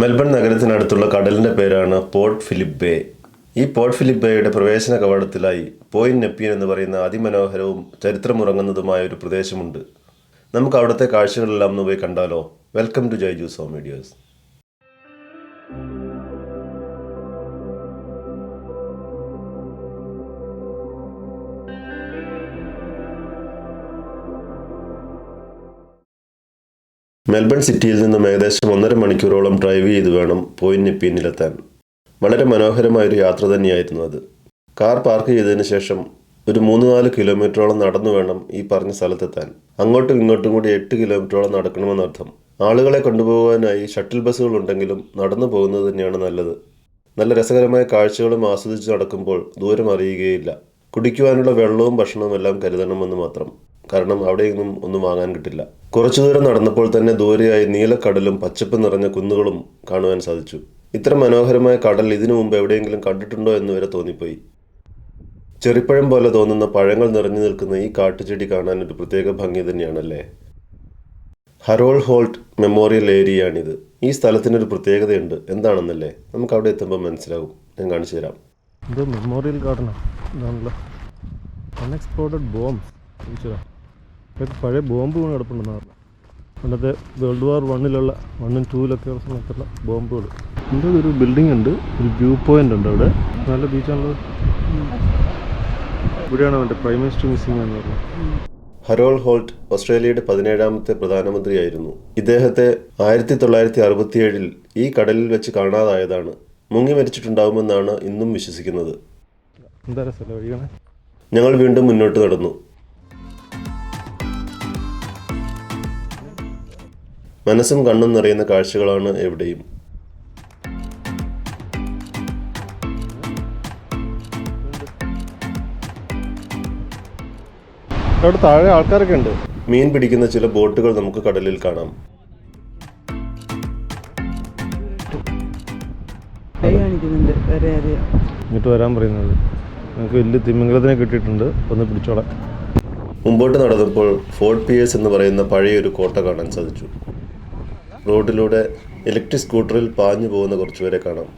Melbourne നഗരത്തിനടുത്തുള്ള കടലിൻ്റെ പേരാണ് port Philip bay. ഈ പോർട്ട് ഫിലിപ്പ് ബേയുടെ പ്രവേശന കവാടത്തിലായി പോയിന്റ് നെപ്പിയൻ എന്ന് പറയുന്ന അതിമനോഹരവും ചരിത്രമുറങ്ങുന്നതുമായ ഒരു പ്രദേശമുണ്ട്. നമുക്ക് അവിടുത്തെ കാഴ്ചകളെല്ലാം ഒന്ന് പോയി കണ്ടാലോ? Welcome to Jaiju's home videos. Melbourne സിറ്റിയിൽ നിന്നും ഏകദേശം 1.5 മണിക്കൂറോളം ഡ്രൈവ് ചെയ്ത് വേണം പോയിന്റ് നെപ്പിയനിലെത്താൻ. വളരെ മനോഹരമായൊരു യാത്ര തന്നെയായിരുന്നു അത്. കാർ പാർക്ക് ചെയ്തതിന് ശേഷം ഒരു 3-4 കിലോമീറ്ററോളം നടന്നു വേണം ഈ പറഞ്ഞ സ്ഥലത്തെത്താൻ. അങ്ങോട്ടും ഇങ്ങോട്ടും കൂടി 8 കിലോമീറ്ററോളം നടക്കണമെന്നർത്ഥം. ആളുകളെ കൊണ്ടുപോകാനായി ഷട്ടിൽ ബസ്സുകൾ ഉണ്ടെങ്കിലും നടന്നു പോകുന്നത് തന്നെയാണ് നല്ലത്. നല്ല രസകരമായ കാഴ്ചകളും ആസ്വദിച്ച് നടക്കുമ്പോൾ ദൂരം അറിയുകയില്ല. കുടിക്കുവാനുള്ള വെള്ളവും ഭക്ഷണവും എല്ലാം കരുതണമെന്ന് മാത്രം. കാരണം അവിടെയൊന്നും ഒന്നും വാങ്ങാൻ കിട്ടില്ല. കുറച്ചു ദൂരം നടന്നപ്പോൾ തന്നെ ദൂരെയായി നീലക്കടലും പച്ചപ്പ് നിറഞ്ഞ കുന്നുകളും കാണുവാൻ സാധിച്ചു. ഇത്ര മനോഹരമായ കടൽ ഇതിനു മുമ്പ് എവിടെയെങ്കിലും കണ്ടിട്ടുണ്ടോ എന്ന് വരെ തോന്നിപ്പോയി. ചെറിപ്പഴം പോലെ തോന്നുന്ന പഴങ്ങൾ നിറഞ്ഞു നിൽക്കുന്ന ഈ കാട്ടുചെടി കാണാൻ ഒരു പ്രത്യേക ഭംഗി തന്നെയാണല്ലേ. ഹറോൾഡ് ഹോൾട്ട് മെമ്മോറിയൽ ഏരിയയാണിത്. ഈ സ്ഥലത്തിനൊരു പ്രത്യേകതയുണ്ട്. എന്താണെന്നല്ലേ? നമുക്ക് അവിടെ എത്തുമ്പോൾ മനസ്സിലാകും. ഞാൻ കാണിച്ചു തരാം. ഇത് മെമ്മോറിയൽ ഗാർഡനാണ്. ഇതാണല്ലോ അൺഎക്സ്പ്ലോർഡ് ബോംബ്സ്. ഇതൊക്കെ പഴയ ബോംബ് വീണ് കിടപ്പുണ്ടെന്ന് പറഞ്ഞു. അന്നത്തെ വേൾഡ് വാർ 1 1 ഉം 2 സമയത്തുള്ള ബോംബുകൾ. ഇതിൻ്റെ ഒരു ബിൽഡിംഗ് ഉണ്ട്, ഒരു വ്യൂ പോയിന്റ് ഉണ്ട് അവിടെ. നല്ല ബീച്ചാണുള്ളത്. ഇവിടെയാണ് അവൻ്റെ പ്രൈം മിനിസ്റ്റർ മിസ്സിംഗ് എന്ന് പറഞ്ഞത്. ഹറോൾഡ് ഹോൾട്ട് ഓസ്ട്രേലിയയുടെ 17ാമത്തെ പ്രധാനമന്ത്രിയായിരുന്നു. ഇദ്ദേഹത്തെ 1967 ഈ കടലിൽ വെച്ച് കാണാതായതാണ്. മുങ്ങി മരിച്ചിട്ടുണ്ടാവുമെന്നാണ് ഇന്നും വിശ്വസിക്കുന്നത്. എന്താ രസമല്ലേ വഴിയാണ്. ഞങ്ങൾ വീണ്ടും മുന്നോട്ട് നടന്നു. മനസ്സും കണ്ണും നിറയുന്ന കാഴ്ചകളാണ് എവിടെയും. അവിടെ താഴെ ആൾക്കാരൊക്കെ ഉണ്ട്. മീൻ പിടിക്കുന്ന ചില ബോട്ടുകൾ നമുക്ക് കടലിൽ കാണാം. ഇങ്ങോട്ട് വരാൻ പറയുന്നത്. നമുക്ക് വലിയ തിമിംഗലത്തിനെ കിട്ടിയിട്ടുണ്ട്, ഒന്ന് പിടിച്ചോളാം. മുമ്പോട്ട് നടന്നപ്പോൾ ഫോർട്ട് പിയേഴ്സ് എന്ന് പറയുന്ന പഴയൊരു കോട്ട കാണാൻ സാധിച്ചു. റോഡിലൂടെ ഇലക്ട്രിക് സ്കൂട്ടറിൽ പാഞ്ഞു പോകുന്ന കുറച്ചുപേരെ കാണാം.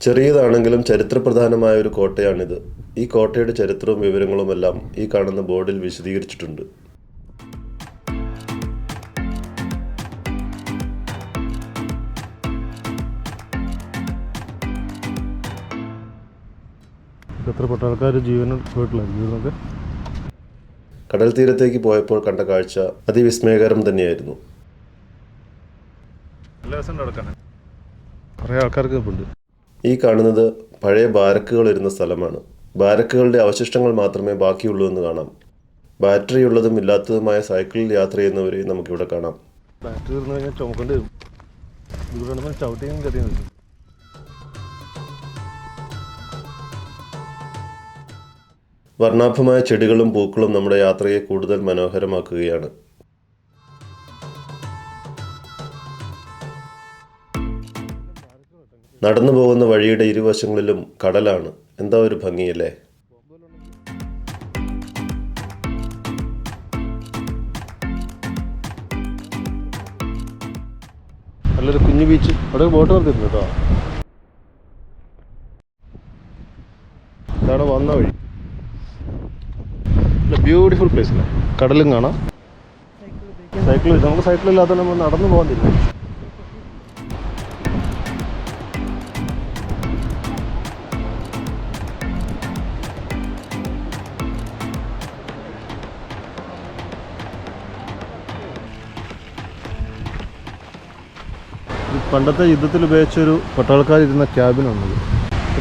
ചെറിയതാണെങ്കിലും ചരിത്രപ്രധാനമായ ഒരു കോട്ടയാണിത്. ഈ കോട്ടയുടെ ചരിത്രവും വിവരങ്ങളുമെല്ലാം ഈ കാണുന്ന ബോർഡിൽ വിശദീകരിച്ചിട്ടുണ്ട്. എത്ര പട്ടാൾക്കാർ ജീവനിൽ പോയിട്ടില്ലായിരുന്നു. കടൽ തീരത്തേക്ക് പോയപ്പോൾ കണ്ട കാഴ്ച അതിവിസ്മയകരം തന്നെയായിരുന്നു. കുറേ ആൾക്കാർക്ക് ഉണ്ട്. ഈ കാണുന്നത് പഴയ ബാരക്കുകൾ ഇരുന്ന സ്ഥലമാണ്. ബാരക്കുകളുടെ അവശിഷ്ടങ്ങൾ മാത്രമേ ബാക്കിയുള്ളൂ എന്ന് കാണാം. ബാറ്ററി ഉള്ളതും ഇല്ലാത്തതുമായ സൈക്കിളിൽ യാത്ര ചെയ്യുന്നവരെയും നമുക്കിവിടെ കാണാം. ബാറ്ററി തീർന്നു കഴിഞ്ഞാൽ ചുമക്കേണ്ടി വരും. ഇത് ചവിട്ടിയും കയറിയും വരും. വർണ്ണാഭമായ ചെടികളും പൂക്കളും നമ്മുടെ യാത്രയെ കൂടുതൽ മനോഹരമാക്കുകയാണ്. നടന്നു പോകുന്ന വഴിയുടെ ഇരുവശങ്ങളിലും കടലാണ്. എന്താ ഒരു ഭംഗിയല്ലേ. നല്ലൊരു കുഞ്ഞു ബീച്ച്. അവിടെ ബോട്ട് നിർത്തിയിട്ടുണ്ട് കേട്ടോ. ഇതാണ് വന്ന വഴി. ബ്യൂട്ടിഫുൾ പ്ലേസ് അല്ലേ. കടലും കാണാം. സൈക്കിൾ നമുക്ക് സൈക്കിളില്ലാത്ത നമ്മൾ നടന്നു പോകാൻ തരും. പണ്ടത്തെ യുദ്ധത്തിൽ ഉപയോഗിച്ചൊരു പട്ടാളക്കാരിരുന്ന ക്യാബിനാണത്.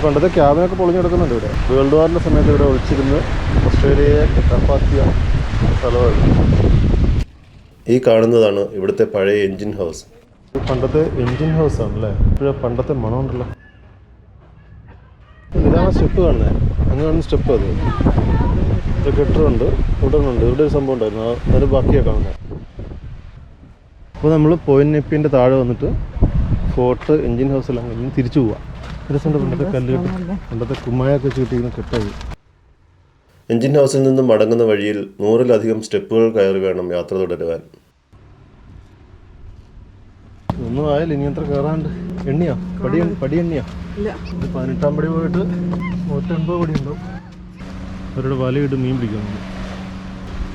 പണ്ടത്തെ ക്യാബിനൊക്കെ പൊളിഞ്ഞെടുക്കുന്നുണ്ട് ഇവിടെ. വേൾഡ് വാറിൻ്റെ സമയത്ത് ഇവിടെ ഒളിച്ചിരുന്ന് ഓസ്ട്രേലിയയെ കാപ്പാത്തിയ സ്ഥലമാണ്. ഈ കാണുന്നതാണ് ഇവിടുത്തെ പഴയ എൻജിൻ ഹൗസ്. പണ്ടത്തെ എൻജിൻ ഹൗസ് ആണല്ലേ. ഇപ്പോഴേ പണ്ടത്തെ മണമുണ്ടല്ലോ. ഇതാണ് സ്റ്റെപ്പ് കാണുന്നത്. അങ്ങനെയാണ് സ്റ്റെപ്പ്. അത് കെട്ടറുണ്ട്, ഉടനുണ്ട്. ഇവിടെ ഒരു സംഭവം ഉണ്ടായിരുന്നു, അതിന് ബാക്കിയാണ് കാണുന്നത്. അപ്പോൾ നമ്മൾ പോയിന്റ് നെപ്പിൻ്റെ താഴെ വന്നിട്ട് ഫോർട്ട് എൻജിൻ ഹൗസെല്ലാം കഴിഞ്ഞ് തിരിച്ചു പോവാം. രസമുണ്ട്. പണ്ടത്തെ കല്ലുകെട്ട്, പണ്ടത്തെ കുമ്മായൊക്കെ ചൂട്ടിക്കുന്ന കെട്ടായി. എഞ്ചിൻ ഹൗസിൽ നിന്നും മടങ്ങുന്ന വഴിയിൽ 100-ലധികം സ്റ്റെപ്പുകൾ കയറി വേണം യാത്ര തുടരുവാൻ. ഒന്നും ആയാലും ഇനി എത്ര കയറാണ്ട്. എണ്ണിയാ പടി എണ്ണിയാ? 18-ാം പടി പോയിട്ട് 180 പടി ഉണ്ടാവും. അവരുടെ വലയിട്ട് മീൻ പിടിക്കാൻ.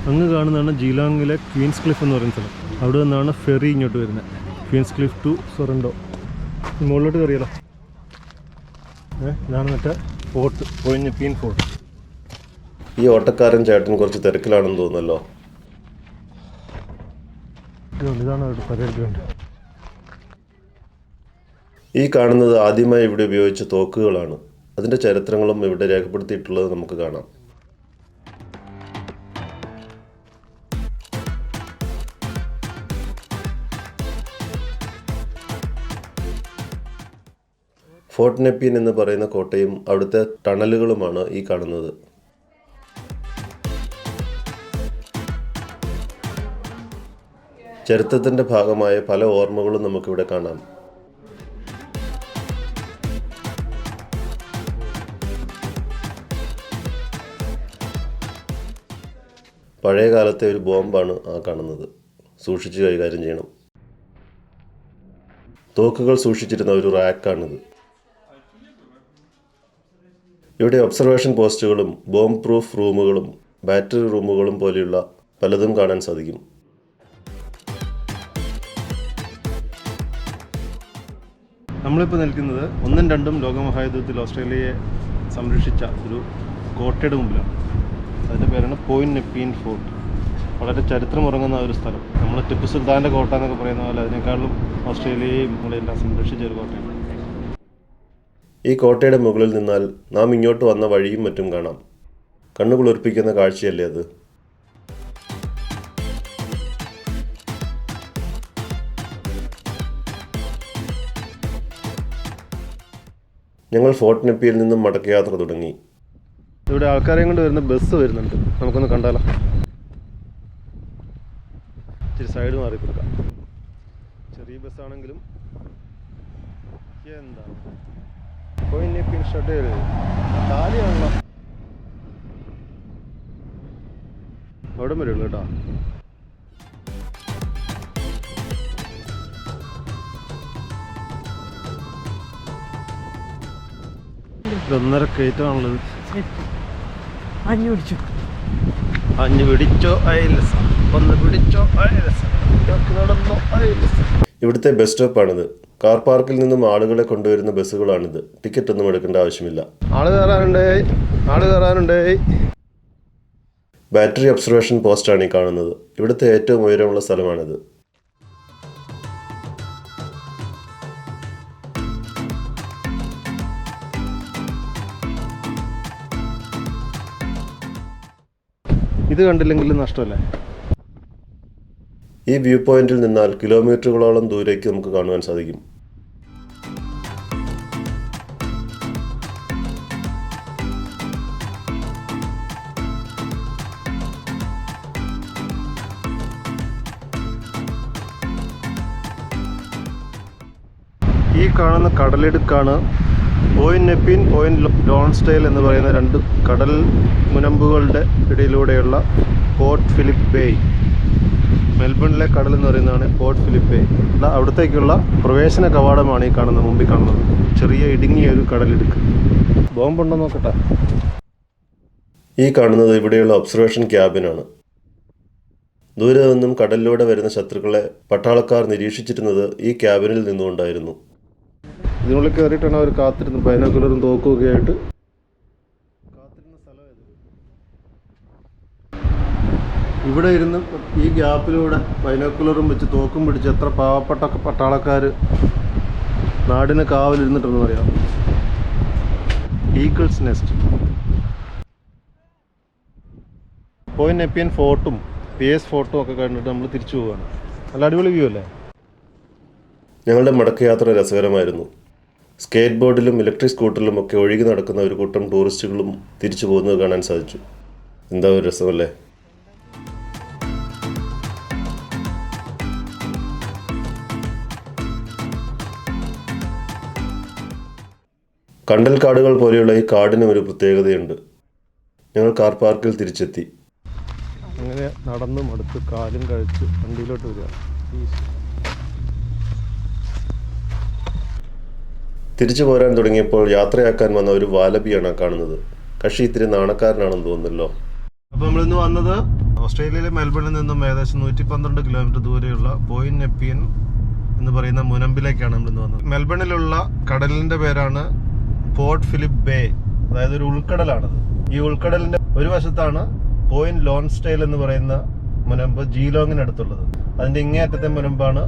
അങ്ങ് കാണുന്നതാണ് ജീലോങ്ങിലെ ക്വീൻസ് ക്ലിഫ് എന്ന് പറയുന്ന സ്ഥലം. അവിടെ നിന്നാണ് ഫെറി ഇങ്ങോട്ട് വരുന്നത്. Queenscliff to Sorrento. മുകളിലോട്ട് കയറിയല്ലോ. ഇതാണ് മറ്റേ ഫോർട്ട്, പോയിന്റ് നെപ്പീൻ ഫോർട്ട്. ഈ ഓട്ടക്കാരൻ ചേട്ടൻ കുറച്ച് തിരക്കിലാണെന്ന് തോന്നുന്നല്ലോ. ഇതാണ് അവരുടെ പരേഡ് ഗ്രൗണ്ട്. ഈ കാണുന്നത് ആദ്യമായി ഇവിടെ ഉപയോഗിച്ച തോക്കുകളാണ്. അതിൻ്റെ ചരിത്രങ്ങളും ഇവിടെ രേഖപ്പെടുത്തിയിട്ടുള്ളത് നമുക്ക് കാണാം. ഫോർട്ട് നെപ്പീൻ എന്ന് പറയുന്ന കോട്ടയും അവിടുത്തെ ടണലുകളുമാണ് ഈ കാണുന്നത്. ചരിത്രത്തിൻ്റെ ഭാഗമായ പല ഓർമ്മകളും നമുക്കിവിടെ കാണാം. പഴയ കാലത്തെ ഒരു ബോംബാണ് ആ കാണുന്നത്. സൂക്ഷിച്ച് കൈകാര്യം ചെയ്യണം. തോക്കുകൾ സൂക്ഷിച്ചിരുന്ന ഒരു റാക്കാണിത്. ഇവിടെ ഒബ്സർവേഷൻ പോസ്റ്റുകളും ബോംബ് പ്രൂഫ് റൂമുകളും ബാറ്ററി റൂമുകളും പോലെയുള്ള പലതും കാണാൻ സാധിക്കും. നമ്മളിപ്പോൾ നിൽക്കുന്നത് 1ഉം 2ഉം ലോകമഹായുദ്ധത്തിൽ ഓസ്ട്രേലിയയെ സംരക്ഷിച്ച ഒരു കോട്ടയുടെ മുമ്പിലാണ്. അതിൻ്റെ പേരാണ് പോയിന്റ് നെപ്പീൻ ഫോർട്ട്. വളരെ ചരിത്രമുറങ്ങുന്ന ഒരു സ്ഥലം. നമ്മൾ ടിപ്പു സുൽത്താൻ്റെ കോട്ട എന്നൊക്കെ പറയുന്ന പോലെ അതിനേക്കാളും ഓസ്ട്രേലിയയും നമ്മളെല്ലാം സംരക്ഷിച്ച ഒരു കോട്ടയാണ്. ഈ കോട്ടയുടെ മുകളിൽ നിന്നാൽ നാം ഇങ്ങോട്ട് വന്ന വഴിയും മറ്റും കാണാം. കണ്ണുകുളിർപ്പിക്കുന്ന കാഴ്ചയല്ലേ അത്. ഞങ്ങൾ ഫോർട്ട് നെപ്പിയിൽ നിന്നും മടക്കയാത്ര തുടങ്ങി. ഇവിടെ ആൾക്കാരെയും കൊണ്ട് വരുന്ന ബസ് വരുന്നുണ്ട്. നമുക്കൊന്ന് കണ്ടാലോ? ഇച്ചിരി സൈഡ് മാറി കൊടുക്കാം. ചെറിയ ബസ്സാണെങ്കിലും എന്താണ് പോയിന്റ് നെപ്പീൻ ഷട്ടിൽ കാലിയാണല്ലോ. അവിടെ വരുള്ളൂ കേട്ടോ. ഒന്നര കയറ്റമാണുള്ളത്. അഞ്ഞു പിടിച്ചോ അയലസ, ഒന്ന് പിടിച്ചോ അയലസ, നടന്നോ അയലസ. ഇവിടുത്തെ ബസ് സ്റ്റോപ്പാണിത്. കാർ പാർക്കിൽ നിന്നും ആളുകളെ കൊണ്ടുവരുന്ന ബസ്സുകളാണിത്. ടിക്കറ്റ് ഒന്നും എടുക്കേണ്ട ആവശ്യമില്ല. ആള് കയറാനുണ്ടേ. ബാറ്ററി ഒബ്സർവേഷൻ പോസ്റ്റാണ് ഈ കാണുന്നത്. ഇവിടുത്തെ ഏറ്റവും ഉയരമുള്ള സ്ഥലമാണിത്. ഇത് കണ്ടില്ലെങ്കിൽ നഷ്ടമല്ലേ. ഈ വ്യൂ പോയിന്റിൽ നിന്നാൽ കിലോമീറ്ററുകളോളം ദൂരേക്ക് നമുക്ക് കാണുവാൻ സാധിക്കും. ഈ കാണുന്ന കടലിടുക്കാണ് പോയിന്റ് നെപ്പീൻ, പോയിന്റ് ലോൺസ്ഡെയിൽ എന്ന് പറയുന്ന 2 കടൽ മുനമ്പുകളുടെ ഇടയിലൂടെയുള്ള പോർട്ട് ഫിലിപ്പ് ബേ. മെൽബണിലെ കടൽ എന്ന് പറയുന്നതാണ് പോർട്ട് ഫിലിപ്പ് ബേ. അവിടത്തേക്കുള്ള പ്രവേശന കവാടമാണ് ഈ കാണുന്ന മുമ്പിൽ കാണുന്നത്. ചെറിയ ഇടുങ്ങിയ ഒരു കടലിടുക്ക്. ബോംബുണ്ടോ നോക്കട്ടെ. ഈ കാണുന്നത് ഇവിടെയുള്ള ഒബ്സർവേഷൻ ക്യാബിനാണ്. ദൂരെ നിന്നും കടലിലൂടെ വരുന്ന ശത്രുക്കളെ പട്ടാളക്കാർ നിരീക്ഷിച്ചിരുന്നത് ഈ ക്യാബിനിൽ നിന്നുകൊണ്ടായിരുന്നു. ഇതിനുള്ളിൽ കയറിയിട്ടാണ് അവർ കാത്തിരുന്നു. ബൈനോക്കുലറും തോക്കുമൊക്കെ ആയിട്ട് കാത്തിരുന്ന സ്ഥലമായത്. ഇവിടെ ഇരുന്ന് ഈ ഗ്യാപ്പിലൂടെ ബൈനോക്കുലറും വെച്ച് തോക്കും പിടിച്ച് എത്ര പാവപ്പെട്ട പട്ടാളക്കാർ നാടിന് കാവലിരുന്നിട്ടുണ്ടെന്ന് അറിയാം. Eagles nest. പോയിന്റ് നെപ്പിയൻ ഫോർട്ടും PS ഫോർട്ടും ഒക്കെ കണ്ടിട്ട് നമ്മൾ തിരിച്ചു പോവുകയാണ്. നല്ല അടിപൊളി വ്യൂ അല്ലേ. ഞങ്ങളുടെ മടക്കയാത്ര രസകരമായിരുന്നു. സ്കേറ്റ് ബോർഡിലും ഇലക്ട്രിക് സ്കൂട്ടറിലും ഒക്കെ ഒഴുകി നടക്കുന്ന ഒരു കൂട്ടം ടൂറിസ്റ്റുകളും തിരിച്ചു പോകുന്നത് കാണാൻ സാധിച്ചു. എന്താ ഒരു രസമല്ലേ. കണ്ടൽ കാടുകൾ പോലെയുള്ള ഈ കാടിനും ഒരു പ്രത്യേകതയുണ്ട്. ഞങ്ങൾ കാർ പാർക്കിൽ തിരിച്ചെത്തി. അങ്ങനെ നടന്ന് മടുത്ത് കാലും കഴിച്ച് വണ്ടിയിലോട്ട് വരിക. തിരിച്ചു പോരാൻ തുടങ്ങിയപ്പോൾ യാത്രയാക്കാൻ വന്ന ഒരു വാലബിയാണ് കാണുന്നത്. കക്ഷി ഇത്തിരി നാണക്കാരനാണെന്ന് തോന്നുന്നല്ലോ. അപ്പോൾ നമ്മളിന്ന് വന്നത് ഓസ്ട്രേലിയയിലെ മെൽബണിൽ നിന്നും ഏകദേശം 112 കിലോമീറ്റർ ദൂരെയുള്ള പോയിന്റ് നെപ്പിയൻ എന്ന് പറയുന്ന മുനമ്പിലേക്കാണ് നമ്മളിന്ന് വന്നത്. മെൽബണിലുള്ള കടലിൻ്റെ പേരാണ് പോർട്ട് ഫിലിപ്പ് ബേ, അതായത് ഒരു ഉൾക്കടലാണത്. ഈ ഉൾക്കടലിൻ്റെ ഒരു വശത്താണ് പോയിന്റ് ലോൺസ്റ്റൈൽ എന്ന് പറയുന്ന മുനമ്പ് ജീലോങ്ങിനടുത്തുള്ളത്. അതിൻ്റെ ഇങ്ങേയറ്റത്തെ മുനമ്പാണ്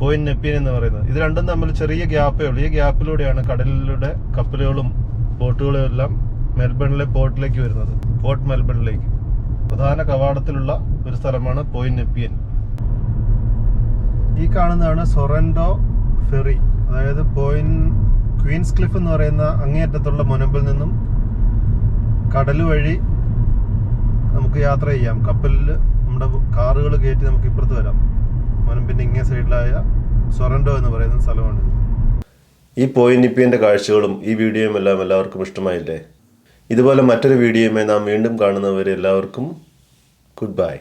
പോയിന്റ് നെപ്പിയൻ എന്ന് പറയുന്നത്. ഇത് രണ്ടും തമ്മിൽ ചെറിയ ഗ്യാപ്പേ ഉള്ളൂ. ഈ ഗ്യാപ്പിലൂടെയാണ് കടലിലൂടെ കപ്പലുകളും ബോട്ടുകളും എല്ലാം മെൽബണിലെ പോർട്ടിലേക്ക് വരുന്നത്. പോർട്ട് മെൽബണിലേക്ക് പ്രധാന കവാടത്തിലുള്ള ഒരു സ്ഥലമാണ് പോയിന്റ് നെപ്പിയൻ. ഈ കാണുന്നതാണ് സൊറൻഡോ ഫെറി, അതായത് പോയിന്റ് ക്വീൻസ് ക്ലിഫ് എന്ന് പറയുന്ന അങ്ങേയറ്റത്തുള്ള മുനമ്പിൽ നിന്നും കടൽ വഴി നമുക്ക് യാത്ര ചെയ്യാം. കപ്പലിൽ നമ്മുടെ കാറുകൾ കയറ്റി നമുക്ക് ഇപ്പുറത്ത് വരാം. മുനമ്പിൻ്റെ ഇങ്ങേ സൈഡിലായ സൊറൻഡോ എന്ന് പറയുന്ന സ്ഥലമാണ്. ഈ പോയിന്റ് നെപ്പിയൻ്റെ കാഴ്ചകളും ഈ വീഡിയോയും എല്ലാം എല്ലാവർക്കും ഇഷ്ടമായില്ലേ? ഇതുപോലെ മറ്റൊരു വീഡിയോയുമായി നാം വീണ്ടും കാണുന്നവരെ എല്ലാവർക്കും ഗുഡ് ബൈ.